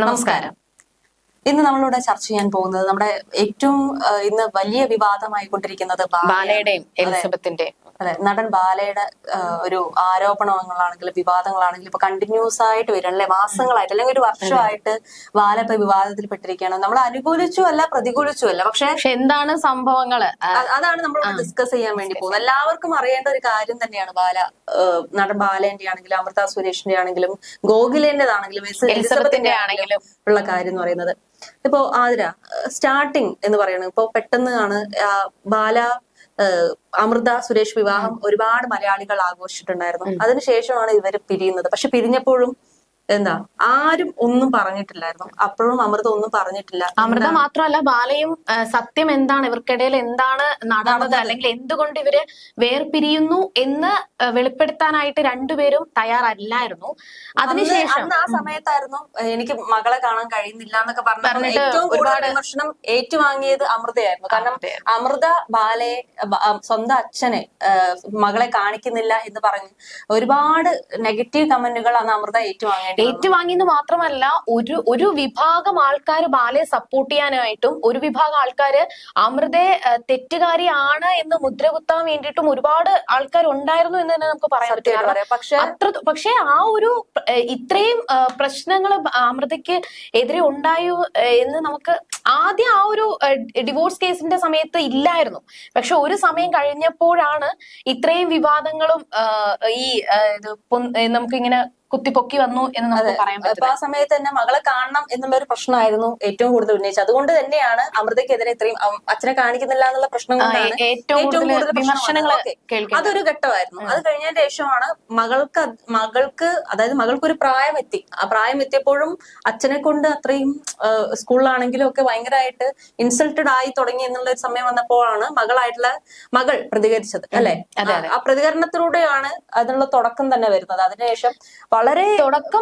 നമസ്കാരം. ഇന്ന് നമ്മളിവിടെ ചർച്ച ചെയ്യാൻ പോകുന്നത് നമ്മുടെ ഏറ്റവും ഇന്ന് വലിയ വിവാദമായിക്കൊണ്ടിരിക്കുന്നത് ബാലയുടെയും എലിസബത്തിന്റെയും അതെ നടൻ ബാലയുടെ ഒരു ആരോപണങ്ങളാണെങ്കിലും വിവാദങ്ങളാണെങ്കിലും ഇപ്പൊ കണ്ടിന്യൂസ് ആയിട്ട് വരും അല്ലെ, മാസങ്ങളായിട്ട് അല്ലെങ്കിൽ ഒരു വർഷമായിട്ട് ബാല ഇപ്പൊ വിവാദത്തിൽ പെട്ടിരിക്കുകയാണ്. നമ്മൾ അനുകൂലിച്ചു അല്ല പ്രതികൂലിച്ചു അല്ല, പക്ഷെ എന്താണ് സംഭവങ്ങള് അതാണ് നമ്മൾ ഡിസ്കസ് ചെയ്യാൻ വേണ്ടി പോകുന്നത്. എല്ലാവർക്കും അറിയേണ്ട ഒരു കാര്യം തന്നെയാണ് നടൻ ബാലേന്റെ ആണെങ്കിലും അമൃത സുരേഷിന്റെ ആണെങ്കിലും ഗോകുലേന്റേതാണെങ്കിലും എലിസബത്തിന്റെ ആണെങ്കിലും ഉള്ള കാര്യം എന്ന് പറയുന്നത്. ഇപ്പോ ആതിര സ്റ്റാർട്ടിങ് എന്ന് പറയുന്നത് ഇപ്പൊ പെട്ടെന്ന് ആണ് ബാല അമൃത സുരേഷ് വിവാഹം ഒരുപാട് മലയാളികൾ ആഘോഷിച്ചിട്ടുണ്ടായിരുന്നു. അതിനുശേഷമാണ് ഇവര് പിരിയുന്നത്. പക്ഷെ പിരിഞ്ഞപ്പോഴും ആരും ഒന്നും പറഞ്ഞിട്ടില്ലായിരുന്നു. അപ്പോഴും അമൃത ഒന്നും പറഞ്ഞിട്ടില്ല. അമൃത മാത്രമല്ല, ബാലയും സത്യം എന്താണ്, ഇവർക്കിടയിൽ എന്താണ് നടന്നത്, അല്ലെങ്കിൽ എന്തുകൊണ്ട് ഇവര് വേർപിരിയുന്നു എന്ന് വെളിപ്പെടുത്താനായിട്ട് രണ്ടുപേരും തയ്യാറല്ലായിരുന്നു. അതിനുശേഷം ആ സമയത്തായിരുന്നു എനിക്ക് മകളെ കാണാൻ കഴിയുന്നില്ല എന്നൊക്കെ പറഞ്ഞിട്ട് ഏറ്റവും കൂടുതൽ വിമർശനം ഏറ്റുവാങ്ങിയത് അമൃതയായിരുന്നു. കാരണം അമൃത ബാലയെ സ്വന്തം അച്ഛനെ മകളെ കാണിക്കുന്നില്ല എന്ന് പറഞ്ഞ് ഒരുപാട് നെഗറ്റീവ് കമന്റുകൾ അന്ന് അമൃത ഏറ്റുവാങ്ങിയെന്ന് മാത്രമല്ല, ഒരു വിഭാഗം ആൾക്കാർ ബാലയെ സപ്പോർട്ട് ചെയ്യാനായിട്ടും ഒരു വിഭാഗം ആൾക്കാര് അമൃതയെ തെറ്റുകാരിയാണ് എന്ന് മുദ്രകുത്താൻ വേണ്ടിയിട്ടും ഒരുപാട് ആൾക്കാർ ഉണ്ടായിരുന്നു എന്ന് തന്നെ നമുക്ക് പറയാൻ പറ്റും. പക്ഷെ ആ ഒരു ഇത്രയും പ്രശ്നങ്ങൾ അമൃതയ്ക്ക് എതിരെ ഉണ്ടായോ എന്ന് നമുക്ക് ആദ്യം ആ ഒരു ഡിവോഴ്സ് കേസിന്റെ സമയത്ത് ഇല്ലായിരുന്നു. പക്ഷെ ഒരു സമയം കഴിഞ്ഞപ്പോഴാണ് ഇത്രയും വിവാദങ്ങളും ഈ നമുക്കിങ്ങനെ കുത്തിപ്പൊക്കി വന്നു എന്ന് നമുക്ക് പറയാൻ പറ്റും. ആ സമയത്ത് തന്നെ മകളെ കാണണം എന്നുള്ള ഒരു പ്രശ്നമായിരുന്നു ഏറ്റവും കൂടുതൽ ഉന്നയിച്ചത്. അതുകൊണ്ട് തന്നെയാണ് അമൃതയ്ക്കെതിരെ ഇത്രയും അച്ഛനെ കാണിക്കുന്നില്ല എന്നുള്ള പ്രശ്നം കൊണ്ടാണ് ഏറ്റവും കൂടുതൽ വിമർശനങ്ങൾ. അതൊരു ഘട്ടമായിരുന്നു. അത് കഴിഞ്ഞതിന് ശേഷമാണ് മകൾക്ക് അതായത് മകൾക്കൊരു പ്രായമെത്തി. ആ പ്രായം എത്തിയപ്പോഴും അച്ഛനെ കൊണ്ട് അത്രയും സ്കൂളിലാണെങ്കിലും ഒക്കെ ഭയങ്കരമായിട്ട് ഇൻസൾട്ടഡ് ആയി തുടങ്ങി എന്നുള്ള ഒരു സമയം വന്നപ്പോഴാണ് മകൾ പ്രതികരിച്ചത് അല്ലെ. ആ പ്രതികരണത്തിലൂടെയാണ് അതിനുള്ള തുടക്കം തന്നെ വരുന്നത്. അതിനുശേഷം വളരെ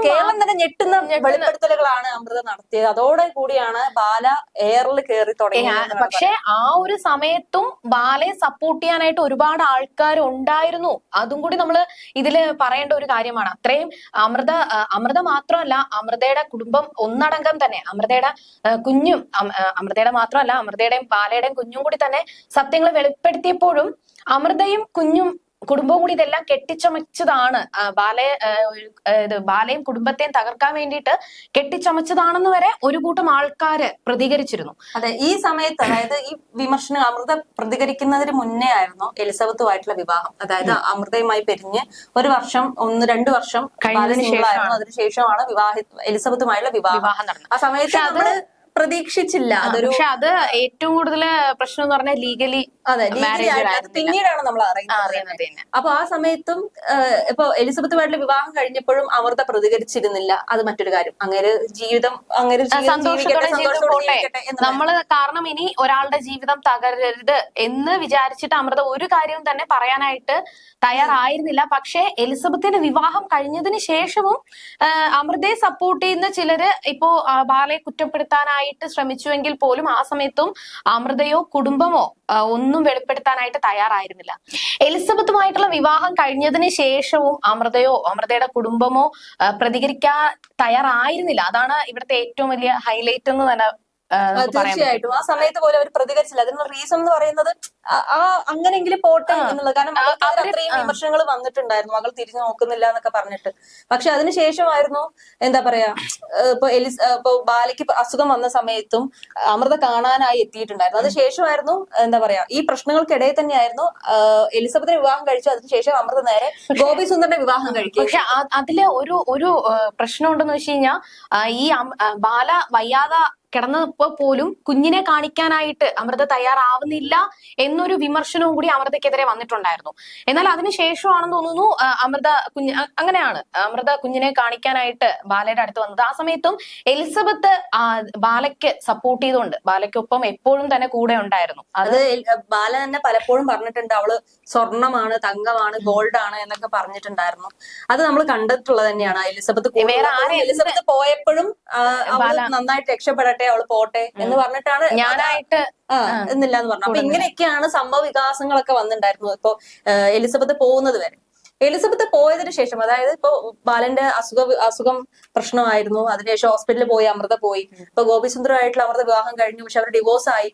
കേരളം തന്നെ ഞെട്ടുന്ന വെളിപ്പെടുത്തലുകളാണ് അമൃത നടത്തിയത്. അതോടെ കൂടിയാണ് ബാല എയറിൽ കയറി തുടങ്ങിയത്. പക്ഷെ ആ ഒരു സമയത്തും ബാലയെ സപ്പോർട്ട് ചെയ്യാനായിട്ട് ഒരുപാട് ആൾക്കാർ ഉണ്ടായിരുന്നു. അതും കൂടി നമ്മൾ ഇതില് പറയേണ്ട ഒരു കാര്യമാണ്. അത്രയും അമൃത മാത്രമല്ല, അമൃതയുടെ കുടുംബം ഒന്നടങ്കം തന്നെ, അമൃതയുടെ മാത്രമല്ല അമൃതയുടെയും ബാലയുടെയും കുഞ്ഞും കൂടി തന്നെ സത്യങ്ങൾ വെളിപ്പെടുത്തിയപ്പോഴും അമൃതയും കുഞ്ഞും കുടുംബവും കൂടി ഇതെല്ലാം കെട്ടിച്ചമച്ചതാണ്. ബാലയും കുടുംബത്തെയും തകർക്കാൻ വേണ്ടിയിട്ട് കെട്ടിച്ചമച്ചതാണെന്ന് വരെ ഒരു കൂട്ടം ആൾക്കാര് പ്രതികരിച്ചിരുന്നു. അതെ, ഈ സമയത്ത് അതായത് ഈ വിമർശനം അമൃത പ്രതികരിക്കുന്നതിന് മുന്നേ ആയിരുന്നു എലിസബത്തുമായിട്ടുള്ള വിവാഹം. അതായത് അമൃതയുമായി പിരിഞ്ഞ് ഒരു വർഷം 1-2 വർഷം കഴിഞ്ഞതിന് അതിനുശേഷമാണ് എലിസബത്തുമായുള്ള വിവാഹം നടന്നത്. ആ സമയത്ത് നമ്മള് പ്രതീക്ഷിച്ചില്ല. പക്ഷെ അത് ഏറ്റവും കൂടുതൽ പ്രശ്നം എന്ന് പറഞ്ഞാൽ ലീഗലി പിന്നീടാണ് നമ്മൾ അറിയുന്നത്. അപ്പൊ ആ സമയത്തും ഇപ്പൊ എലിസബത്തുമായിട്ടുള്ള വിവാഹം കഴിഞ്ഞപ്പോഴും അമൃത പ്രതികരിച്ചിരുന്നില്ല. അത് മറ്റൊരു കാര്യം. അങ്ങനെ ജീവിതം നമ്മള് കാരണം ഇനി ഒരാളുടെ ജീവിതം തകരരുത് എന്ന് വിചാരിച്ചിട്ട് അമൃത ഒരു കാര്യവും തന്നെ പറയാനായിട്ട് തയ്യാറായിരുന്നില്ല. പക്ഷെ എലിസബത്തിന്റെ വിവാഹം കഴിഞ്ഞതിന് ശേഷവും അമൃതയെ സപ്പോർട്ട് ചെയ്യുന്ന ചിലര് ഇപ്പോ ബാലയെ കുറ്റപ്പെടുത്താനായിട്ട് ശ്രമിച്ചുവെങ്കിൽ പോലും ആ സമയത്തും അമൃതയോ കുടുംബമോ ഒന്നും വെളിപ്പെടുത്താനായിട്ട് തയ്യാറായിരുന്നില്ല. എലിസബത്തുമായിട്ടുള്ള വിവാഹം കഴിഞ്ഞതിന് ശേഷവും അമൃതയുടെ കുടുംബമോ പ്രതികരിക്കാൻ തയ്യാറായിരുന്നില്ല. അതാണ് ഇവിടുത്തെ ഏറ്റവും വലിയ ഹൈലൈറ്റ് എന്ന് തന്നെ. തീർച്ചയായിട്ടും ആ സമയത്ത് പോലും അവർ പ്രതികരിച്ചില്ല. അതിനുള്ള റീസൺ എന്ന് പറയുന്നത് അങ്ങനെങ്കിലും പോട്ടെ എന്നുള്ളത്. കാരണം അത്രയും വിമർശനങ്ങൾ വന്നിട്ടുണ്ടായിരുന്നു, മകൾ തിരിഞ്ഞു നോക്കുന്നില്ല എന്നൊക്കെ പറഞ്ഞിട്ട്. പക്ഷെ അതിനുശേഷമായിരുന്നു എന്താ പറയാ, ഇപ്പൊ ബാലയ്ക്ക് അസുഖം വന്ന സമയത്തും അമൃത കാണാനായി എത്തിയിട്ടുണ്ടായിരുന്നു. അതിനുശേഷമായിരുന്നു എന്താ പറയാ, ഈ പ്രശ്നങ്ങൾക്കിടയിൽ തന്നെയായിരുന്നു എലിസബത്തിന് വിവാഹം കഴിച്ചു. അതിനുശേഷം അമൃത നേരെ ഗോപി സുന്ദറിന്റെ വിവാഹം കഴിക്കും. പക്ഷെ അതില് ഒരു പ്രശ്നം ഉണ്ടെന്ന് വെച്ച് കഴിഞ്ഞാൽ, ഈ ബാല വയ്യാതെ കിടന്നപ്പോ പോലും കുഞ്ഞിനെ കാണിക്കാനായിട്ട് അമൃത തയ്യാറാവുന്നില്ല എന്നൊരു വിമർശനവും കൂടി അമൃതയ്ക്കെതിരെ വന്നിട്ടുണ്ടായിരുന്നു. എന്നാൽ അതിനുശേഷമാണെന്ന് തോന്നുന്നു അമൃത കുഞ്ഞിനെ കാണിക്കാനായിട്ട് ബാലയുടെ അടുത്ത് വന്നത്. ആ സമയത്തും എലിസബത്ത് ബാലയ്ക്ക് സപ്പോർട്ട് ചെയ്തുകൊണ്ട് ബാലയ്ക്കൊപ്പം എപ്പോഴും തന്നെ കൂടെ ഉണ്ടായിരുന്നു. അത് ബാല തന്നെ പലപ്പോഴും പറഞ്ഞിട്ടുണ്ട്, അവള് സ്വർണമാണ്, തങ്കമാണ്, ഗോൾഡ് ആണ് എന്നൊക്കെ പറഞ്ഞിട്ടുണ്ടായിരുന്നു. അത് നമ്മൾ കണ്ടിട്ടുള്ളത് തന്നെയാണ്. എലിസബത്ത് പോയപ്പോഴും അവള് നന്നായിട്ട് രക്ഷപ്പെടട്ടെ, അവള് പോട്ടെ എന്ന് പറഞ്ഞിട്ടാണ് ഞാനായിട്ട് എന്നില്ല എന്ന് പറഞ്ഞു. അപ്പൊ ഇങ്ങനെയൊക്കെയാണ് സംഭവ വികാസങ്ങളൊക്കെ വന്നിട്ടുണ്ടായിരുന്നു ഇപ്പൊ എലിസബത്ത് പോകുന്നത് വരെ. എലിസബത്ത് പോയതിനു ശേഷം, അതായത് ഇപ്പൊ ബാലന്റെ അസുഖം പ്രശ്നമായിരുന്നു, അതിനുശേഷം ഹോസ്പിറ്റലിൽ പോയി അമൃത പോയി, ഇപ്പൊ ഗോപിസുന്ദരമായിട്ടുള്ള അമൃത വിവാഹം കഴിഞ്ഞു, പക്ഷെ അവർ ഡിവോഴ്സ് ആയി,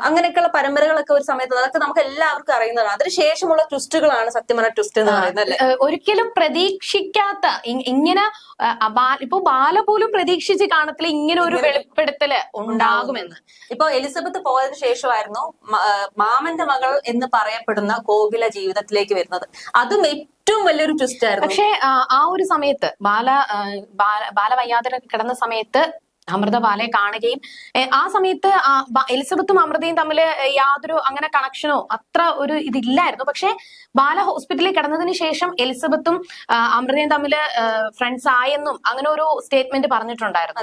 അങ്ങനെയൊക്കെയുള്ള പരമ്പരകളൊക്കെ ഒരു സമയത്ത് അതൊക്കെ നമുക്ക് എല്ലാവർക്കും അറിയുന്നതാണ്. അതിനുശേഷമുള്ള ട്വിസ്റ്റുകളാണ് സത്യം പറഞ്ഞ ട്വിസ്റ്റ് എന്ന് പറയുന്നത് അല്ലേ. ഒരിക്കലും പ്രതീക്ഷിക്കാത്ത ഇങ്ങനെ ഇപ്പൊ ബാല പോലും പ്രതീക്ഷിച്ച് കാണത്തില്ല ഇങ്ങനെ ഒരു വെളിപ്പെടുത്തല് ഉണ്ടാകുമെന്ന്. ഇപ്പൊ എലിസബത്ത് പോയതിനു ശേഷമായിരുന്നു മാമന്റെ മകൾ എന്ന് പറയപ്പെടുന്ന കോകില ജീവിതത്തിലേക്ക് വരുന്നത്. അതും ഏറ്റവും വലിയൊരു ട്വിസ്റ്റ് ആയിരുന്നു. പക്ഷെ ആ ഒരു സമയത്ത് ബാല വയ്യാതെ കിടന്ന സമയത്ത് അമൃത ബാലയെ കാണുകയും ആ സമയത്ത് എലിസബത്തും അമൃതയും തമ്മിൽ യാതൊരു അങ്ങനെ കണക്ഷനോ അത്ര ഒരു ഇതില്ലായിരുന്നു. പക്ഷെ ബാല ഹോസ്പിറ്റലിൽ കിടന്നതിന് ശേഷം എലിസബത്തും അമൃതയും തമ്മിൽ ഫ്രണ്ട്സ് ആയെന്നും അങ്ങനെ ഒരു സ്റ്റേറ്റ്മെന്റ് പറഞ്ഞിട്ടുണ്ടായിരുന്നു.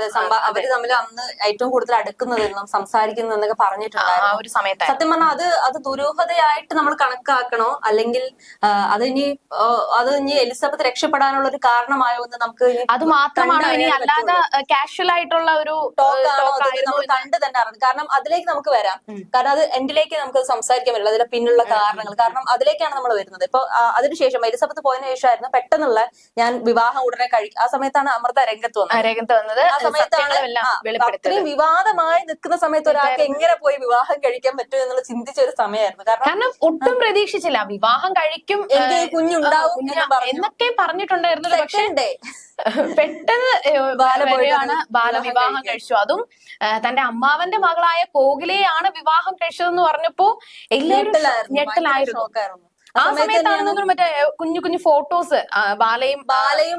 അവര് തമ്മിൽ അന്ന് ഏറ്റവും കൂടുതൽ അടുക്കുന്നതെന്നും സംസാരിക്കുന്നതെന്നൊക്കെ പറഞ്ഞിട്ടുണ്ടായിരുന്നു ആ ഒരു സമയത്ത്. സത്യം പറഞ്ഞാൽ അത് ദുരൂഹതയായിട്ട് നമ്മൾ കണക്കാക്കണോ, അല്ലെങ്കിൽ അത് ഇനി എലിസബത്ത് രക്ഷപ്പെടാനുള്ള ഒരു കാരണമായോ എന്ന് നമുക്ക് അത് മാത്രമാണോ ഇനി അല്ലാതെ കാഷ്വൽ ആയിട്ടുള്ള ഒരു നമ്മൾ കണ്ടു തന്നെ അറിഞ്ഞു. കാരണം അതിലേക്ക് നമുക്ക് വരാം, കാരണം അത് എൻഡിലേക്ക് നമുക്ക് സംസാരിക്കാൻ പറ്റില്ല അതിലെ പിന്നുള്ള കാരണങ്ങൾ, കാരണം അതിലേക്കാണ് നമ്മൾ വരുന്നത്. ഇപ്പൊ അതിനുശേഷം എലിസബത്ത് പോയതിനു ശേഷമായിരുന്നു പെട്ടെന്നുള്ള ഞാൻ വിവാഹം ഉടനെ കഴിക്കും. ആ സമയത്താണ് അമൃത രംഗത്ത് വന്നത്. ആ സമയത്താണ് അത്രയും വിവാദമായി നിൽക്കുന്ന സമയത്ത് ഒരാൾക്ക് എങ്ങനെ പോയി വിവാഹം കഴിക്കാൻ പറ്റും എന്നുള്ള ചിന്തിച്ച ഒരു സമയമായിരുന്നു. കാരണം ഒട്ടും പ്രതീക്ഷിച്ചില്ല വിവാഹം കഴിക്കും, എനിക്ക് കുഞ്ഞുണ്ടാവും എന്നൊക്കെ പറഞ്ഞിട്ടുണ്ടായിരുന്നു. പക്ഷേ പെട്ടെന്ന് ബാല വിവാഹം കഴിച്ചു. അതും തന്റെ അമ്മാവന്റെ മകളായ കോകിലയാണ് വിവാഹം കഴിച്ചതെന്ന് പറഞ്ഞപ്പോ എല്ലാവരും ഞെട്ടലായിരുന്നു. ആ സമയത്താണ് മറ്റേ കുഞ്ഞു കുഞ്ഞു ഫോട്ടോസ് ബാലയും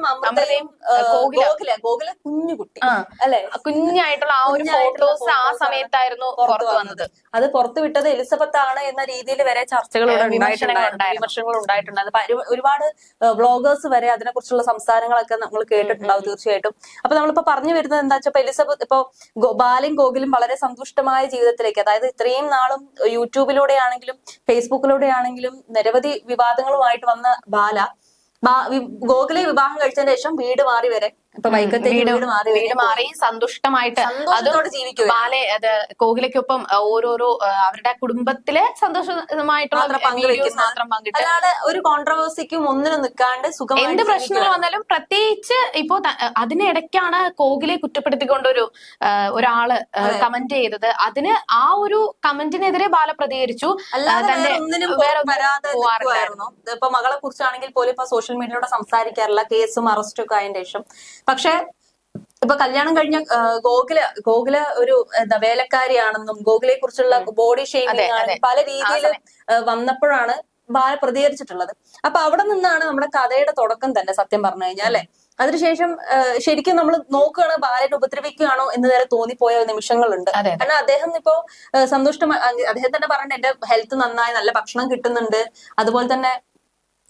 അമൃതയും കോകില കുഞ്ഞുകുട്ടി അല്ലെ കുഞ്ഞായിട്ടുള്ള ആ ഒരു ഫോട്ടോസ് ആ സമയത്തായിരുന്നു പുറത്തു വന്നത്. അത് പുറത്തു വിട്ടത് എലിസബത്ത് ആണ് എന്ന രീതിയിൽ വരെ ചർച്ചകൾ വിമർശനങ്ങൾ ഉണ്ടായിട്ടുണ്ട്. ഒരുപാട് ബ്ലോഗേഴ്സ് വരെ അതിനെക്കുറിച്ചുള്ള സംസാരങ്ങളൊക്കെ നമ്മൾ കേട്ടിട്ടുണ്ടാവും തീർച്ചയായിട്ടും. അപ്പൊ നമ്മളിപ്പോ പറഞ്ഞു വരുന്നത് എന്താ വെച്ചാൽ എലിസബത്ത് ഇപ്പൊ ബാലയും കോകിലും വളരെ സന്തുഷ്ടമായ ജീവിതത്തിലേക്ക്, അതായത് ഇത്രയും നാളും യൂട്യൂബിലൂടെ ആണെങ്കിലും ഫേസ്ബുക്കിലൂടെ ആണെങ്കിലും നിരവധി വിവാദങ്ങളുമായിട്ട് വന്ന ബാല ഗോകുലെ വിവാഹം കഴിച്ചതിന് ശേഷം വീട് മാറി വരെ ഇപ്പൊ വൈക്കത്തേക്ക് വീട് മാറി സന്തുഷ്ടമായിട്ട് ബാലെ കോകിലയ്ക്കൊപ്പം ഓരോരോ അവരുടെ കുടുംബത്തിലെ സന്തോഷമായിട്ടുള്ള മാത്രം പങ്കിട്ട് അല്ലാതെ ഒരു കോൺട്രവേഴ്സിക്കും ഒന്നിനും നിൽക്കാണ്ട് സുഖം എന്ത് പ്രശ്നങ്ങൾ വന്നാലും പ്രത്യേകിച്ച് ഇപ്പോ അതിനിടയ്ക്കാണ് കോകിലെ കുറ്റപ്പെടുത്തിക്കൊണ്ടൊരു ഒരാള് കമന്റ് ചെയ്തത്. അതിന് ആ ഒരു കമന്റിനെതിരെ ബാല പ്രതികരിച്ചു. പോവാറില്ലായിരുന്നു. ഇപ്പൊ മകളെ കുറിച്ചാണെങ്കിൽ പോലും ഇപ്പൊ സോഷ്യൽ മീഡിയയിലൂടെ സംസാരിക്കാറില്ല, കേസും അറസ്റ്റും ഒക്കെ ആയതിനു ശേഷം. പക്ഷെ ഇപ്പൊ കല്യാണം കഴിഞ്ഞ ഗോകുല ഒരു എന്താ വേലക്കാരിയാണെന്നും ഗോകുലയെ കുറിച്ചുള്ള ബോഡി ഷെയ്മിങ് പല രീതിയിൽ വന്നപ്പോഴാണ് ബാല പ്രതികരിച്ചിട്ടുള്ളത്. അപ്പൊ അവിടെ നിന്നാണ് നമ്മുടെ കഥയുടെ തുടക്കം തന്നെ സത്യം പറഞ്ഞു കഴിഞ്ഞാൽ അല്ലെ. അതിനുശേഷം ശരിക്കും നമ്മൾ നോക്കുകയാണ് ബാലനെ ഉപദ്രവിക്കുകയാണോ എന്ന് വരെ തോന്നിപ്പോയ നിമിഷങ്ങളുണ്ട്. കാരണം അദ്ദേഹം ഇപ്പോ അദ്ദേഹം തന്നെ പറഞ്ഞിട്ട് എന്റെ ഹെൽത്ത് നന്നായി, നല്ല ഭക്ഷണം കിട്ടുന്നുണ്ട്, അതുപോലെ തന്നെ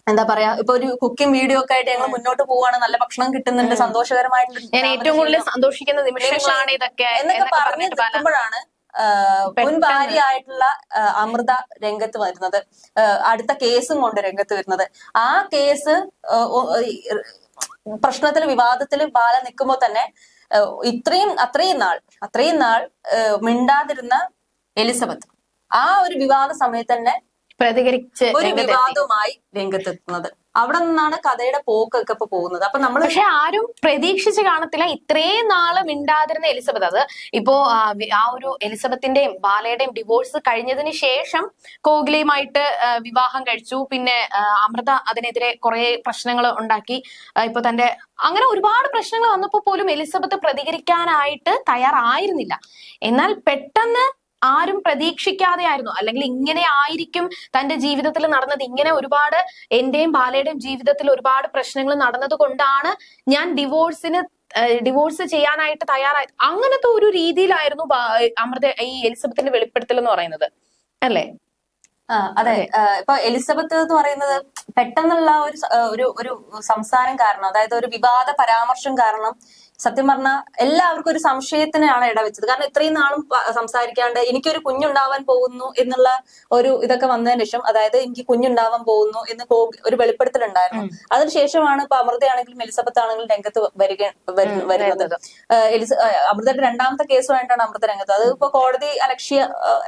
എന്താ പറയാ ഇപ്പൊ ഒരു കുക്കിംഗ് വീഡിയോ ഒക്കെ ആയിട്ട് ഞങ്ങൾ മുന്നോട്ട് പോവാണ്, നല്ല ഭക്ഷണം കിട്ടുന്നുണ്ട്, സന്തോഷകരമായിട്ട് ഏറ്റവും കൂടുതൽ സന്തോഷിക്കുന്ന നിമിഷങ്ങളാണ് ഇതൊക്കെ എന്നൊക്കെ പറഞ്ഞു നിൽക്കുമ്പോഴാണ് മുൻ ഭാര്യയായിട്ടുള്ള അമൃത രംഗത്ത് വരുന്നത്, അടുത്ത കേസും കൊണ്ട് രംഗത്ത് വരുന്നത്. ആ കേസ് പ്രശ്നത്തില് വിവാദത്തില് ബാല നിൽക്കുമ്പോ തന്നെ അത്രയും നാൾ മിണ്ടാതിരുന്ന എലിസബത്ത് ആ ഒരു വിവാദ സമയത്ത് തന്നെ പ്രതികരിച്ച് ഒരു വിവാദവുമായി രംഗത്തെത്തുന്നത്. അവിടെ നിന്നാണ് കഥയുടെ പോക്കൊക്കെ ഇപ്പൊ പോകുന്നത്. അപ്പൊ നമ്മൾ പക്ഷെ ആരും പ്രതീക്ഷിച്ച് കാണത്തില്ല ഇത്രയും നാള് മിണ്ടാതിരുന്ന എലിസബത്ത്. അത് ഇപ്പോ ആ ഒരു എലിസബത്തിന്റെയും ബാലയുടെയും ഡിവോഴ്സ് കഴിഞ്ഞതിന് ശേഷം കോകിലയുമായിട്ട് വിവാഹം കഴിച്ചു. പിന്നെ അമൃത അതിനെതിരെ കുറെ പ്രശ്നങ്ങൾ ഉണ്ടാക്കി. ഇപ്പൊ തന്റെ അങ്ങനെ ഒരുപാട് പ്രശ്നങ്ങൾ വന്നപ്പോ പോലും എലിസബത്ത് പ്രതികരിക്കാനായിട്ട് തയ്യാറായിരുന്നില്ല. എന്നാൽ പെട്ടെന്ന് ആരും പ്രതീക്ഷിക്കാതെ ആയിരുന്നു, അല്ലെങ്കിൽ ഇങ്ങനെ ആയിരിക്കും തന്റെ ജീവിതത്തിൽ നടന്നത്, ഇങ്ങനെ ഒരുപാട് എന്റെയും ബാലയുടെയും ജീവിതത്തിൽ ഒരുപാട് പ്രശ്നങ്ങൾ നടന്നത് കൊണ്ടാണ് ഞാൻ ഡിവോഴ്സ് ചെയ്യാനായിട്ട് തയ്യാറായി, അങ്ങനത്തെ ഒരു രീതിയിലായിരുന്നു അമൃത ഈ എലിസബത്തിന്റെ വെളിപ്പെടുത്തൽ എന്ന് പറയുന്നത് അല്ലേ. അതെ. ഇപ്പൊ എലിസബത്ത് എന്ന് പറയുന്നത് പെട്ടെന്നുള്ള ഒരു സംസാരം കാരണം, അതായത് ഒരു വിവാദ പരാമർശം കാരണം സത്യം പറഞ്ഞാൽ എല്ലാവർക്കും ഒരു സംശയത്തിനാണ് ഇടവെച്ചത്. കാരണം ഇത്രയും നാളും സംസാരിക്കാണ്ട് എനിക്കൊരു കുഞ്ഞുണ്ടാവാൻ പോകുന്നു എന്നുള്ള ഒരു ഇതൊക്കെ വന്നതിന് ശേഷം, അതായത് എനിക്ക് കുഞ്ഞുണ്ടാവാൻ പോകുന്നു എന്ന് ഒരു വെളിപ്പെടുത്തലുണ്ടായിരുന്നു. അതിനുശേഷമാണ് ഇപ്പൊ അമൃതയാണെങ്കിലും എലിസബത്ത് ആണെങ്കിലും രംഗത്ത് വരുന്നത്. അമൃതയുടെ രണ്ടാമത്തെ കേസുമായിട്ടാണ് അമൃത രംഗത്ത്. അത് ഇപ്പൊ കോടതി അലക്ഷ്യ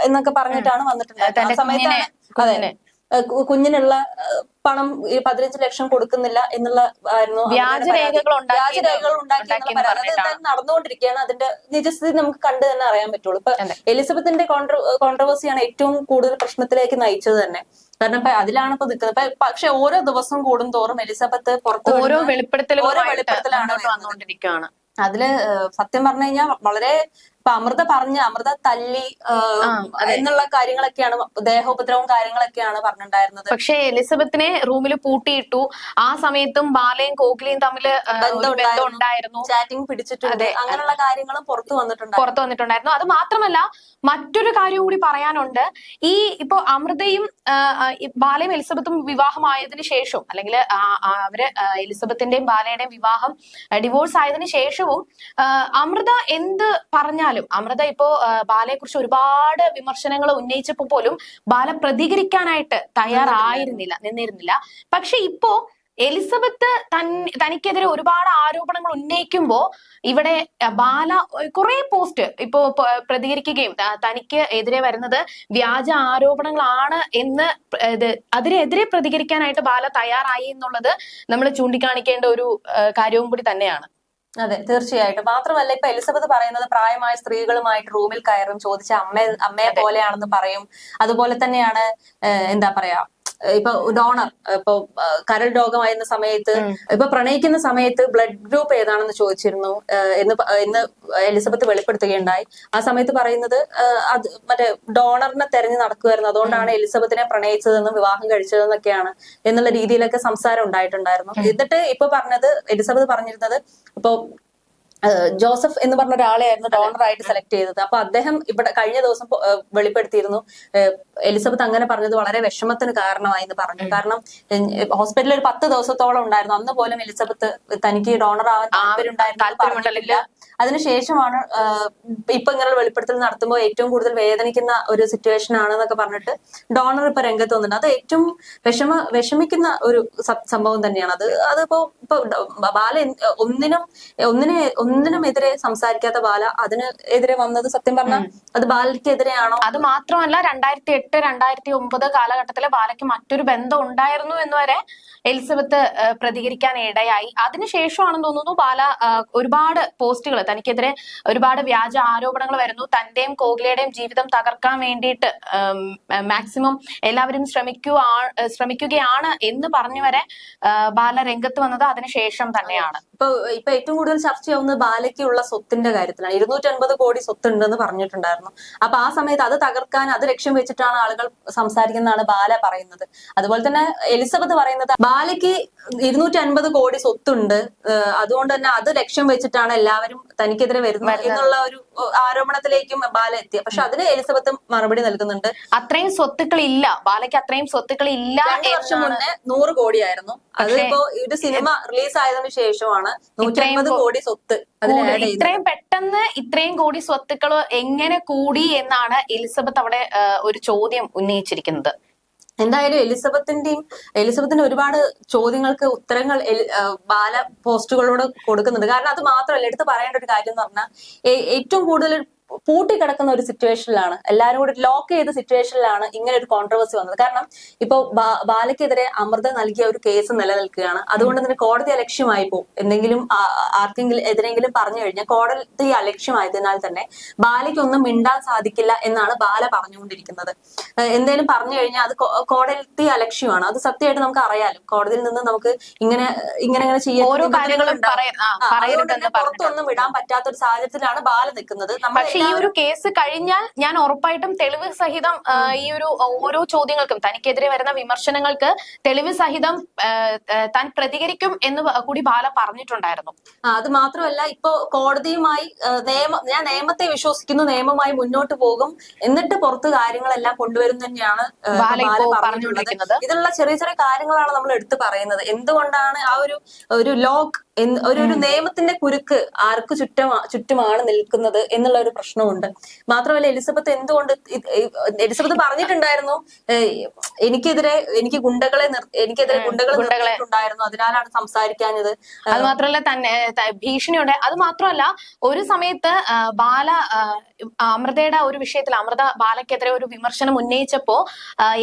എന്നൊക്കെ പറഞ്ഞിട്ടാണ് വന്നിട്ടുണ്ടായിരുന്നത്. ആ സമയത്താണ് കുഞ്ഞിനുള്ള പണം 15 ലക്ഷം കൊടുക്കുന്നില്ല എന്നുള്ള ആയിരുന്നു വ്യാജരേഖകൾ ഉണ്ടാക്കി എന്നുള്ള പരാതി. അത് നടന്നുകൊണ്ടിരിക്കുകയാണ്. അതിന്റെ നിജസ്ഥിതി നമുക്ക് കണ്ടു തന്നെ അറിയാൻ പറ്റുള്ളൂ. ഇപ്പൊ എലിസബത്തിന്റെ കോൺട്രവേഴ്സിയാണ് ഏറ്റവും കൂടുതൽ പ്രശ്നത്തിലേക്ക് നയിച്ചത് തന്നെ. കാരണം ഇപ്പൊ അതിലാണ് ഇപ്പൊ നിൽക്കുന്നത്. പക്ഷെ ഓരോ ദിവസം കൂടുന്തോറും എലിസബത്ത് പുറത്ത് ഓരോ വെളിപ്പെടുത്തലാണ് വന്നുകൊണ്ടിരിക്കുകയാണ്. അതില് സത്യം പറഞ്ഞു കഴിഞ്ഞാൽ വളരെ ഇപ്പൊ അമൃത തല്ലി എന്നുള്ള കാര്യങ്ങളൊക്കെയാണ്, ദേഹോപദ്രവവും കാര്യങ്ങളൊക്കെയാണ് പറഞ്ഞിട്ടുണ്ടായിരുന്നത്. പക്ഷെ എലിസബത്തിനെ റൂമിൽ പൂട്ടിയിട്ടു. ആ സമയത്തും ബാലയും കോഹ്ലിയും തമ്മിൽ ബന്ധമുണ്ടായിരുന്നു, ചാറ്റിംഗ് പിടിച്ചിട്ടുണ്ട്, അങ്ങനെയുള്ള കാര്യങ്ങളും പുറത്തു വന്നിട്ടുണ്ടായിരുന്നു. അത് മാത്രമല്ല മറ്റൊരു കാര്യം കൂടി പറയാനുണ്ട്. ഈ ഇപ്പൊ അമൃതയും ബാലയും എലിസബത്തും വിവാഹമായതിനു ശേഷം, അല്ലെങ്കിൽ അവര് എലിസബത്തിന്റെയും ബാലയുടെയും വിവാഹം ഡിവോഴ്സ് ആയതിനു ശേഷവും അമൃത എന്ത് പറഞ്ഞാലും, അമൃത ഇപ്പോ ബാലയെ കുറിച്ച് ഒരുപാട് വിമർശനങ്ങൾ ഉന്നയിച്ചപ്പോ പോലും ബാല പ്രതികരിക്കാനായിട്ട് നിന്നിരുന്നില്ല. പക്ഷെ ഇപ്പോ എലിസബത്ത് തനിക്കെതിരെ ഒരുപാട് ആരോപണങ്ങൾ ഉന്നയിക്കുമ്പോ ഇവിടെ ബാല കുറെ പോസ്റ്റ് ഇപ്പോ പ്രതികരിക്കുകയും തനിക്ക് എതിരെ വരുന്നത് വ്യാജ ആരോപണങ്ങളാണ് എന്ന് അതിനെതിരെ പ്രതികരിക്കാനായിട്ട് ബാല തയ്യാറായി എന്നുള്ളത് നമ്മൾ ചൂണ്ടിക്കാണിക്കേണ്ട ഒരു കാര്യവും കൂടി തന്നെയാണ്. അതെ, തീർച്ചയായിട്ടും. മാത്രമല്ല ഇപ്പൊ എലിസബത്ത് പറയുന്നത് പ്രായമായ സ്ത്രീകളുമായിട്ട് റൂമിൽ കയറും, ചോദിച്ച അമ്മയെ പോലെയാണെന്ന് പറയും. അതുപോലെ തന്നെയാണ് എന്താ പറയാ, ഇപ്പൊ ഡോണർ, ഇപ്പൊ കരൾ രോഗമായിരുന്ന സമയത്ത്, ഇപ്പൊ പ്രണയിക്കുന്ന സമയത്ത് ബ്ലഡ് ഗ്രൂപ്പ് ഏതാണെന്ന് ചോദിച്ചിരുന്നു എന്ന് എലിസബത്ത് വെളിപ്പെടുത്തുകയുണ്ടായി. ആ സമയത്ത് പറയുന്നത് അത് മറ്റേ ഡോണറിനെ തെരഞ്ഞു നടക്കുമായിരുന്നു, അതുകൊണ്ടാണ് എലിസബത്തിനെ പ്രണയിച്ചതെന്നും വിവാഹം കഴിച്ചതെന്നൊക്കെയാണ് എന്നുള്ള രീതിയിലൊക്കെ സംസാരം ഉണ്ടായിട്ടുണ്ടായിരുന്നു. എന്നിട്ട് ഇപ്പൊ എലിസബത്ത് പറഞ്ഞിരുന്നത് ഇപ്പൊ ജോസഫ് എന്ന് പറഞ്ഞ ഒരാളെയായിരുന്നു ഡോണറായിട്ട് സെലക്ട് ചെയ്തത്. അപ്പൊ അദ്ദേഹം ഇവിടെ കഴിഞ്ഞ ദിവസം വെളിപ്പെടുത്തിയിരുന്നു എലിസബത്ത് അങ്ങനെ പറഞ്ഞത് വളരെ വിഷമത്തിന് കാരണമായി എന്ന് പറഞ്ഞു. കാരണം ഹോസ്പിറ്റലിൽ ഒരു 10 ദിവസത്തോളം ഉണ്ടായിരുന്നു. അന്ന് പോലും എലിസബത്ത് തനിക്ക് ഡോണർ ആവാൻ താല്പര്യമുണ്ടായില്ല. അതിനുശേഷമാണ് ഇപ്പൊ ഇങ്ങനെ വെളിപ്പെടുത്തൽ നടത്തുമ്പോൾ ഏറ്റവും കൂടുതൽ വേദനിക്കുന്ന ഒരു സിറ്റുവേഷൻ ആണെന്നൊക്കെ പറഞ്ഞിട്ട് ഡോണർ ഇപ്പൊ രംഗത്ത് വന്നിട്ടുണ്ട്. അത് ഏറ്റവും വിഷമിക്കുന്ന ഒരു സംഭവം തന്നെയാണ്. അതിപ്പോ ബാല ഒന്നിനും എതിരെ സംസാരിക്കാത്ത ബാല അതിന് എതിരെ വന്നത് സത്യം പറഞ്ഞാൽ അത് ബാലയ്ക്കെതിരെയാണോ? അത് മാത്രമല്ല 2008, 2009 കാലഘട്ടത്തില് ബാലയ്ക്ക് മറ്റൊരു ബന്ധം ഉണ്ടായിരുന്നു എന്ന് വരെ എലിസബത്ത് പ്രതികരിക്കാൻ ഇടയായി. അതിനുശേഷമാണെന്ന് തോന്നുന്നു ബാല ഒരുപാട് പോസ്റ്റുകൾ, തനിക്കെതിരെ ഒരുപാട് വ്യാജ ആരോപണങ്ങൾ വരുന്നു, തന്റെയും കോഹ്ലിയുടെയും ജീവിതം തകർക്കാൻ വേണ്ടിയിട്ട് മാക്സിമം എല്ലാവരും ശ്രമിക്കുകയാണ് എന്ന് പറഞ്ഞു വരെ ബാല രംഗത്ത് വന്നത് അതിനുശേഷം തന്നെയാണ്. ഇപ്പൊ ഏറ്റവും കൂടുതൽ ചർച്ചയാവുന്നത് ബാലയ്ക്കുള്ള സ്വത്തിന്റെ കാര്യത്തിലാണ്. 250 കോടി സ്വത്ത് ഉണ്ടെന്ന് പറഞ്ഞിട്ടുണ്ടായിരുന്നു. അപ്പൊ ആ സമയത്ത് അത് തകർക്കാൻ, അത് ലക്ഷ്യം വെച്ചിട്ടാണ് ആളുകൾ സംസാരിക്കുന്നതാണ് ബാല പറയുന്നത്. അതുപോലെ തന്നെ എലിസബത്ത് പറയുന്നത് ബാലയ്ക്ക് 250 കോടി സ്വത്തുണ്ട്, അതുകൊണ്ട് തന്നെ അത് ലക്ഷ്യം വെച്ചിട്ടാണ് എല്ലാവരും തനിക്കെതിരെ വരുന്നത് എന്നുള്ള ഒരു ആരോപണത്തിലേക്കും ബാല എത്തിയ. പക്ഷെ അതിന് എലിസബത്ത് മറുപടി നൽകുന്നുണ്ട്. അത്രയും സ്വത്തുക്കൾ ഇല്ല, ബാലയ്ക്ക് അത്രയും സ്വത്തുക്കൾ ഇല്ല. 2 വർഷം മുന്നേ 100 കോടിയായിരുന്നു. അതിപ്പോ ഒരു സിനിമ റിലീസ് ആയതിനു ശേഷമാണ് 150 കോടി സ്വത്ത്. ഇത്രയും പെട്ടെന്ന് ഇത്രയും കോടി സ്വത്തുക്കൾ എങ്ങനെ കൂടി എന്നാണ് എലിസബത്ത് അവിടെ ഒരു ചോദ്യം ഉന്നയിച്ചിരിക്കുന്നത്. എന്തായാലും എലിസബത്തിന്റെ ഒരുപാട് ചോദ്യങ്ങൾക്ക് ഉത്തരങ്ങൾ ബാല പോസ്റ്റുകളോട് കൊടുക്കുന്നുണ്ട്. കാരണം അത് മാത്രമല്ല, എടുത്ത് പറയേണ്ട ഒരു കാര്യം എന്ന് പറഞ്ഞാൽ ഏറ്റവും കൂടുതൽ പൂട്ടിക്കിടക്കുന്ന ഒരു സിറ്റുവേഷനിലാണ്, എല്ലാവരും കൂടി ലോക്ക് ചെയ്ത സിറ്റുവേഷനിലാണ് ഇങ്ങനെ ഒരു കോൺട്രവേഴ്സി വന്നത്. കാരണം ഇപ്പൊ ബാലയ്ക്കെതിരെ അമൃത നൽകിയ ഒരു കേസ് നിലനിൽക്കുകയാണ്. അതുകൊണ്ട് തന്നെ കോടതി അലക്ഷ്യമായി പോകും. എന്തെങ്കിലും ആർക്കെങ്കിലും എതിരെങ്കിലും പറഞ്ഞു കഴിഞ്ഞാൽ കോടതി അലക്ഷ്യമായതിനാൽ തന്നെ ബാലയ്ക്കൊന്നും മിണ്ടാൻ സാധിക്കില്ല എന്നാണ് ബാല പറഞ്ഞുകൊണ്ടിരിക്കുന്നത്. എന്തെങ്കിലും പറഞ്ഞു കഴിഞ്ഞാൽ അത് കോടതി അലക്ഷ്യമാണ്. അത് സത്യമായിട്ട് നമുക്ക് അറിയാലോ. കോടതിയിൽ നിന്ന് നമുക്ക് ഇങ്ങനെ ചെയ്യാൻ പുറത്തൊന്നും വിടാൻ പറ്റാത്ത ഒരു സാഹചര്യത്തിലാണ് ബാല നിൽക്കുന്നത്. ഈ ഒരു കേസ് കഴിഞ്ഞാൽ ഞാൻ ഉറപ്പായിട്ടും തെളിവ് സഹിതം ഈ ഒരു ഓരോ ചോദ്യങ്ങൾക്കും, തനിക്കെതിരെ വരുന്ന വിമർശനങ്ങൾക്ക് തെളിവ് സഹിതം താൻ പ്രതികരിക്കും എന്ന് കൂടി ബാല പറഞ്ഞിട്ടുണ്ടായിരുന്നു. അത് മാത്രമല്ല, ഇപ്പൊ കോടതിയുമായി ഞാൻ നിയമത്തെ വിശ്വസിക്കുന്നു, നിയമമായി മുന്നോട്ട് പോകും, എന്നിട്ട് പുറത്ത് കാര്യങ്ങളെല്ലാം കൊണ്ടുവരും തന്നെയാണ് പറഞ്ഞുകൊണ്ടിരിക്കുന്നത്. ഇതിലുള്ള ചെറിയ ചെറിയ കാര്യങ്ങളാണ് നമ്മൾ എടുത്തു പറയുന്നത്. എന്തുകൊണ്ടാണ് ആ ഒരു ലോക്ക് ഒരു നിയമത്തിന്റെ കുരുക്ക് ആർക്ക് ചുറ്റുമാണ് നിൽക്കുന്നത് എന്നുള്ള ഒരു പ്രശ്നമുണ്ട്. മാത്രമല്ല എലിസബത്ത് എന്തുകൊണ്ട് എലിസബത്ത് പറഞ്ഞിട്ടുണ്ടായിരുന്നു എനിക്കെതിരെ ഗുണ്ടകൾ നിർത്തിയിട്ടുണ്ടായിരുന്നു, അതിനാലാണ് സംസാരിക്കാഞ്ഞത്. അത് മാത്രമല്ല തന്നെ ഭീഷണിയുണ്ട്. അത് മാത്രമല്ല ഒരു സമയത്ത് അമൃതയുടെ ഒരു വിഷയത്തിൽ അമൃത ബാലയ്ക്കെതിരെ ഒരു വിമർശനം ഉന്നയിച്ചപ്പോ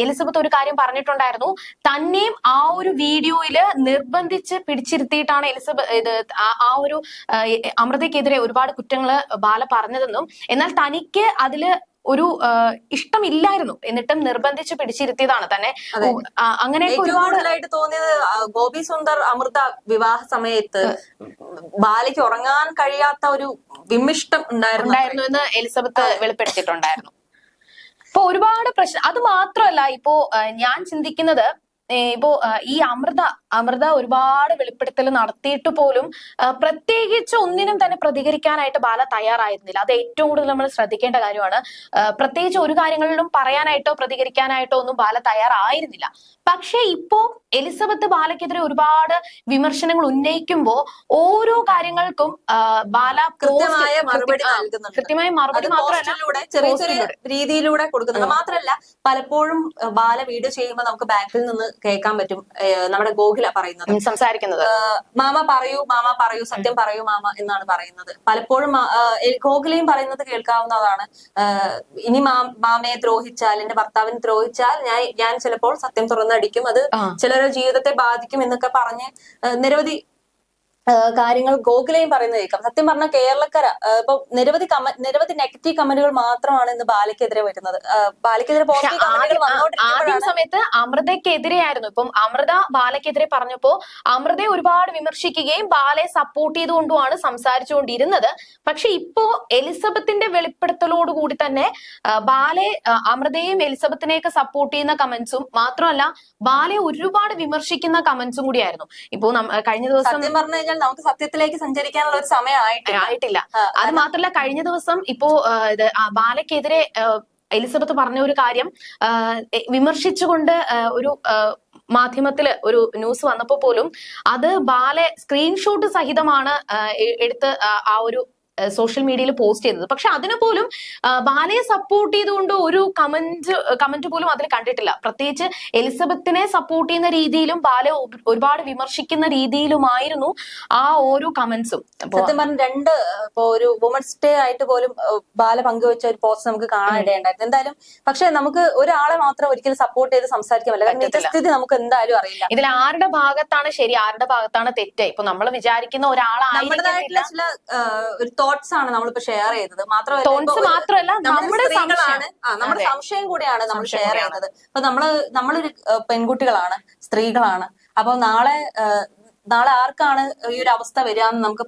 എലിസബത്ത് ഒരു കാര്യം പറഞ്ഞിട്ടുണ്ടായിരുന്നു. തന്നെയും ആ ഒരു വീഡിയോയില് നിർബന്ധിച്ച് പിടിച്ചിരുത്തിയിട്ടാണ് ആ ഒരു അമൃതയ്ക്കെതിരെ ഒരുപാട് കുറ്റങ്ങള് ബാല പറഞ്ഞതെന്നും എന്നാൽ തനിക്ക് അതില് ഒരു ഇഷ്ടമില്ലായിരുന്നു എന്നിട്ടും നിർബന്ധിച്ച് പിടിച്ചിരുത്തിയതാണ് തന്നെ. അങ്ങനെയൊക്കെ ഒരുപാട് തോന്നിയത് ഗോപി സുന്ദർ അമൃത വിവാഹ സമയത്ത് ബാലയ്ക്ക് ഉറങ്ങാൻ കഴിയാത്ത ഒരു വിമിഷ്ടം ഉണ്ടായിരുന്നു എന്ന് എലിസബത്ത് വെളിപ്പെടുത്തിയിട്ടുണ്ടായിരുന്നു. ഇപ്പൊ ഒരുപാട് പ്രശ്നം. അത് മാത്രമല്ല ഇപ്പോ ഞാൻ ചിന്തിക്കുന്നത് ഇപ്പോ ഈ അമൃത ഒരുപാട് വെളിപ്പെടുത്തൽ നടത്തിയിട്ട് പോലും പ്രത്യേകിച്ച് ഒന്നിനും തന്നെ പ്രതികരിക്കാനായിട്ട് ബാല തയ്യാറായിരുന്നില്ല. അത് ഏറ്റവും കൂടുതൽ നമ്മൾ ശ്രദ്ധിക്കേണ്ട കാര്യമാണ്. പ്രത്യേകിച്ച് ഒരു കാര്യങ്ങളിലും പറയാനായിട്ടോ പ്രതികരിക്കാനായിട്ടോ ഒന്നും ബാല തയ്യാറായിരുന്നില്ല. പക്ഷെ ഇപ്പോ എലിസബത്ത് ബാലയ്ക്കെതിരെ ഒരുപാട് വിമർശനങ്ങൾ ഉന്നയിക്കുമ്പോ ഓരോ കാര്യങ്ങൾക്കും ബാല കൃത്യമായ മറുപടി മാത്രമല്ല ചെറിയ ചെറിയ രീതിയിലൂടെ കൊടുക്കുന്നത്. മാത്രമല്ല പലപ്പോഴും ബാല വീഡിയോ ചെയ്യുമ്പോൾ നമുക്ക് ബാക്കിൽ നിന്ന് കേൾക്കാൻ പറ്റും നമ്മുടെ ഗോകുല പറയുന്നത്, സംസാരിക്കുന്നത്. മാമ പറയൂ സത്യം പറയൂ മാമ എന്നാണ് പറയുന്നത്. പലപ്പോഴും ഗോകുലയും പറയുന്നത് കേൾക്കാവുന്നതാണ്. ഇനി മാമയെ ദ്രോഹിച്ചാൽ, എന്റെ ഭർത്താവിനെ ദ്രോഹിച്ചാൽ ഞാൻ ചിലപ്പോൾ സത്യം തുറന്നടിക്കും, അത് ചിലരുടെ ജീവിതത്തെ ബാധിക്കും എന്നൊക്കെ പറഞ്ഞ് നിരവധി കാര്യങ്ങൾ ഗോകുലയും പറയുന്നത് കേൾക്കാം. സത്യം പറഞ്ഞാൽ കേരളക്കര ഇപ്പൊ നിരവധി നെഗറ്റീവ് കമന്റുകൾ മാത്രമാണ് ഇന്ന് ബാലയ്ക്കെതിരെ വരുന്നത്. ബാലയ്ക്കെതിരെ പോസിറ്റീവ് കമന്റുകൾ ആദ്യ സമയത്ത് അമൃതയ്ക്കെതിരെയായിരുന്നു. ഇപ്പം അമൃത ബാലയ്ക്കെതിരെ പറഞ്ഞപ്പോ അമൃതയെ ഒരുപാട് വിമർശിക്കുകയും ബാലയെ സപ്പോർട്ട് ചെയ്തുകൊണ്ടുമാണ് സംസാരിച്ചുകൊണ്ടിരുന്നത്. പക്ഷെ ഇപ്പോ എലിസബത്തിന്റെ വെളിപ്പെടുത്തലോടുകൂടി തന്നെ അമൃതയെയും എലിസബത്തിനെയൊക്കെ സപ്പോർട്ട് ചെയ്യുന്ന കമന്റ്സും മാത്രമല്ല ബാലയെ ഒരുപാട് വിമർശിക്കുന്ന കമന്റ്സും കൂടിയായിരുന്നു. ഇപ്പോ കഴിഞ്ഞ ദിവസം പറഞ്ഞു കഴിഞ്ഞാൽ നമുക്ക് സത്യത്തിലേക്ക് സഞ്ചരിക്കാനുള്ള ഒരു സമയം ആയിട്ടില്ല. അത് മാത്രമല്ല കഴിഞ്ഞ ദിവസം ഇപ്പോ ബാലയ്ക്കെതിരെ എലിസബത്ത് പറഞ്ഞ ഒരു കാര്യം വിമർശിച്ചുകൊണ്ട് ഒരു മാധ്യമത്തില് ഒരു ന്യൂസ് വന്നപ്പോ പോലും അത് സ്ക്രീൻഷോട്ട് സഹിതമാണ് എടുത്ത് ആ ഒരു സോഷ്യൽ മീഡിയയിൽ പോസ്റ്റ് ചെയ്തത്. പക്ഷെ അതിനു പോലും ബാലയെ സപ്പോർട്ട് ചെയ്തുകൊണ്ട് ഒരു കമന്റ് പോലും അതിൽ കണ്ടിട്ടില്ല. പ്രത്യേകിച്ച് എലിസബത്തിനെ സപ്പോർട്ട് ചെയ്യുന്ന രീതിയിലും ബാലയെ ഒരുപാട് വിമർശിക്കുന്ന രീതിയിലുമായിരുന്നു ആ ഓരോ കമന്റ്സും. സത്യം പറഞ്ഞ ഇപ്പൊ ഒരു വുമൻസ് ഡേ ആയിട്ട് പോലും ബാല പങ്കുവെച്ച ഒരു പോസ്റ്റ് നമുക്ക് കാണാനിടയുണ്ടായിരുന്നു. എന്തായാലും പക്ഷെ നമുക്ക് ഒരാളെ മാത്രം ഒരിക്കലും സപ്പോർട്ട് ചെയ്ത് സംസാരിക്കാൻ പറ്റില്ല. നിജസ്ഥിതി നമുക്ക് എന്തായാലും അറിയില്ല. ഇതിൽ ആരുടെ ഭാഗത്താണ് ശരി, ആരുടെ ഭാഗത്താണ് തെറ്റ്, ഇപ്പൊ നമ്മൾ വിചാരിക്കുന്ന ഒരാളായിട്ടുള്ള ചില തോട്ട്സ് ആണ് നമ്മളിപ്പോ ഷെയർ ചെയ്തത്. മാത്രമല്ല നമ്മുടെ സംശയം കൂടിയാണ് നമ്മൾ ഷെയർ ചെയ്യുന്നത്. അപ്പൊ നമ്മളൊരു പെൺകുട്ടികളാണ്, സ്ത്രീകളാണ്. അപ്പൊ നാളെ ആർക്കാണ് ഈ ഒരു അവസ്ഥ വരികയെന്ന് നമുക്ക്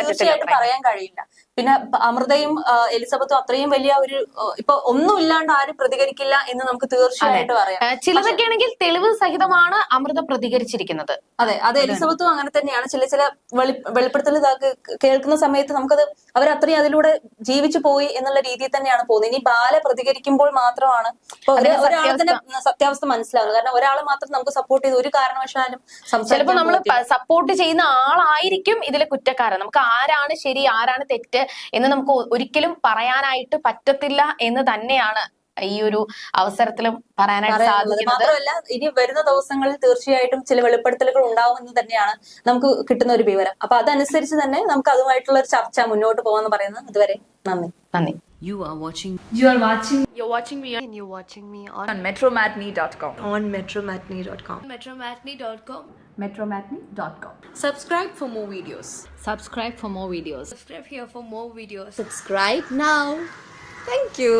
തീർച്ചയായിട്ടും പറയാൻ കഴിയില്ല. പിന്നെ അമൃതയും എലിസബത്തും അത്രയും വലിയ ഒരു ഇപ്പൊ ഒന്നുമില്ലാണ്ട് ആരും പ്രതികരിക്കില്ല എന്ന് നമുക്ക് തീർച്ചയായിട്ടും പറയാം. ചിലതൊക്കെ ആണെങ്കിൽ തെളിവ് സഹിതമാണ് അമൃത പ്രതികരിച്ചിരിക്കുന്നത്. അതെ, അത് എലിസബത്തും അങ്ങനെ തന്നെയാണ്. ചില വെളിപ്പെടുത്തൽ കേൾക്കുന്ന സമയത്ത് നമുക്കത് അവരത്രയും അതിലൂടെ ജീവിച്ചു പോയി എന്നുള്ള രീതിയിൽ തന്നെയാണ് പോകുന്നത്. ഇനി ബാല പ്രതികരിക്കുമ്പോൾ മാത്രമാണ് ഒരാളെ തന്നെ സത്യാവസ്ഥ മനസ്സിലാവുന്നത്. കാരണം ഒരാളെ മാത്രം നമുക്ക് സപ്പോർട്ട് ചെയ്ത് ഒരു കാരണവശാലും ചിലപ്പോൾ നമ്മൾ സപ്പോർട്ട് ചെയ്യുന്ന ആളായിരിക്കും ഇതിലെ കുറ്റക്കാരൻ. നമുക്ക് ആരാണ് ശരി ആരാണ് തെറ്റ് എന്ന് നമുക്ക് ഒരിക്കലും പറയാനായിട്ട് പറ്റത്തില്ല എന്ന് തന്നെയാണ് ഈ ഒരു അവസരത്തിലും പറയാനായിട്ട് സാധിക്കുന്നത്. മാത്രമല്ല ഇനി വരുന്ന ദിവസങ്ങളിൽ തീർച്ചയായിട്ടും ചില വെളിപ്പെടുത്തലുകൾ ഉണ്ടാവുമെന്ന് തന്നെയാണ് നമുക്ക് കിട്ടുന്ന ഒരു വിവരം. അപ്പൊ അതനുസരിച്ച് തന്നെ നമുക്ക് അതുമായിട്ടുള്ള ഒരു ചർച്ച മുന്നോട്ട് പോകാന്ന് പറയുന്നത്. അതുവരെ നന്ദി. You're watching me on metromatney.com. metromatney.com. Subscribe for more videos. Subscribe here for more videos. Subscribe now. Thank you.